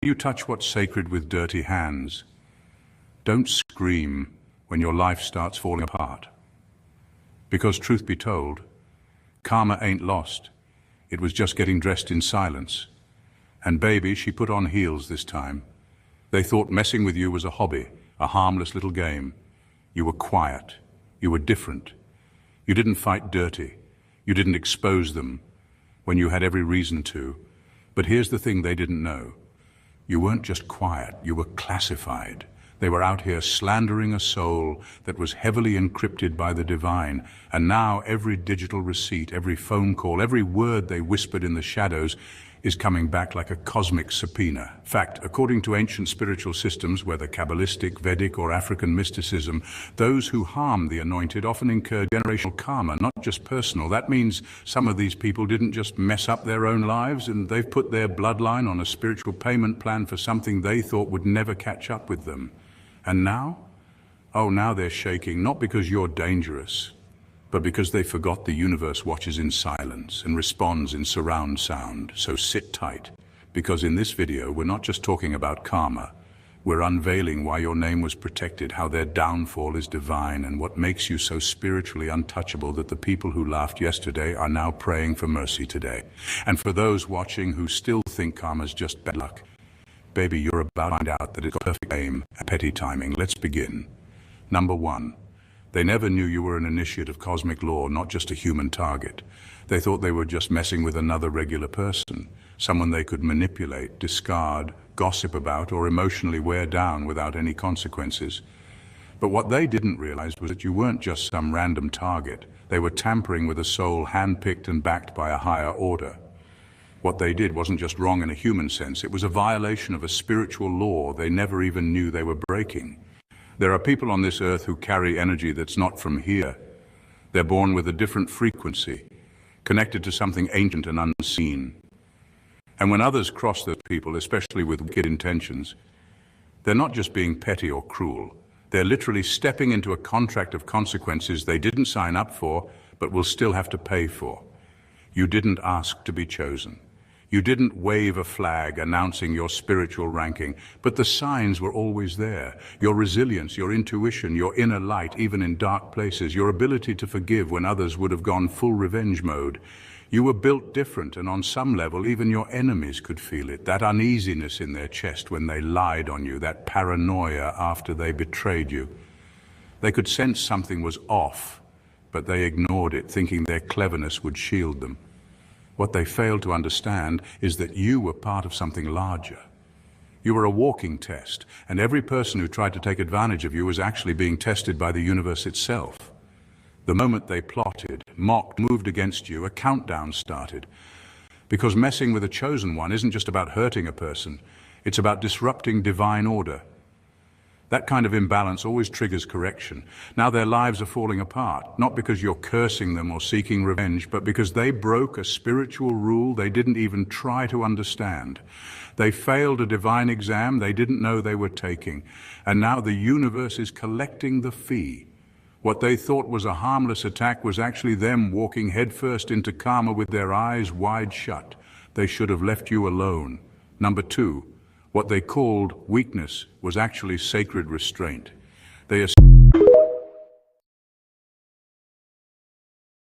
you touch what's sacred with dirty hands? Don't scream when your life starts falling apart. Because truth be told, karma ain't lost. It was just getting dressed in silence. And baby, she put on heels this time. They thought messing with you was a hobby, a harmless little game. You were quiet. You were different. You didn't fight dirty. You didn't expose them when you had every reason to. But here's the thing they didn't know. You weren't just quiet, you were classified. They were out here slandering a soul that was heavily encrypted by the divine. And now every digital receipt, every phone call, every word they whispered in the shadows is coming back like a cosmic subpoena. Fact, according to ancient spiritual systems, whether Kabbalistic, Vedic or African mysticism, those who harm the anointed often incur generational karma, not just personal. That means some of these people didn't just mess up their own lives, and they've put their bloodline on a spiritual payment plan for something they thought would never catch up with them. And now? Oh, now they're shaking, not because you're dangerous, but because they forgot the universe watches in silence and responds in surround sound. So sit tight, because in this video we're not just talking about karma, we're unveiling why your name was protected, how their downfall is divine, and what makes you so spiritually untouchable that the people who laughed yesterday are now praying for mercy today. And for those watching who still think karma's just bad luck, baby, you're about to find out that it's got perfect aim and petty timing. Let's begin. Number one. They never knew you were an initiate of cosmic law, not just a human target. They thought they were just messing with another regular person, someone they could manipulate, discard, gossip about, or emotionally wear down without any consequences. But what they didn't realize was that you weren't just some random target. They were tampering with a soul handpicked and backed by a higher order. What they did wasn't just wrong in a human sense. It was a violation of a spiritual law they never even knew they were breaking. There are people on this earth who carry energy that's not from here. They're born with a different frequency, connected to something ancient and unseen. And when others cross those people, especially with wicked intentions, they're not just being petty or cruel. They're literally stepping into a contract of consequences they didn't sign up for, but will still have to pay for. You didn't ask to be chosen. You didn't wave a flag announcing your spiritual ranking, but the signs were always there. Your resilience, your intuition, your inner light, even in dark places, your ability to forgive when others would have gone full revenge mode. You were built different, and on some level, even your enemies could feel it. That uneasiness in their chest when they lied on you, that paranoia after they betrayed you. They could sense something was off, but they ignored it, thinking their cleverness would shield them. What they failed to understand is that you were part of something larger. You were a walking test, and every person who tried to take advantage of you was actually being tested by the universe itself. The moment they plotted, mocked, moved against you, a countdown started. Because messing with a chosen one isn't just about hurting a person, it's about disrupting divine order. That kind of imbalance always triggers correction. Now their lives are falling apart, not because you're cursing them or seeking revenge, but because they broke a spiritual rule they didn't even try to understand. They failed a divine exam they didn't know they were taking, and now the universe is collecting the fee. What they thought was a harmless attack was actually them walking headfirst into karma with their eyes wide shut. They should have left you alone. Number two. What they called weakness was actually sacred restraint.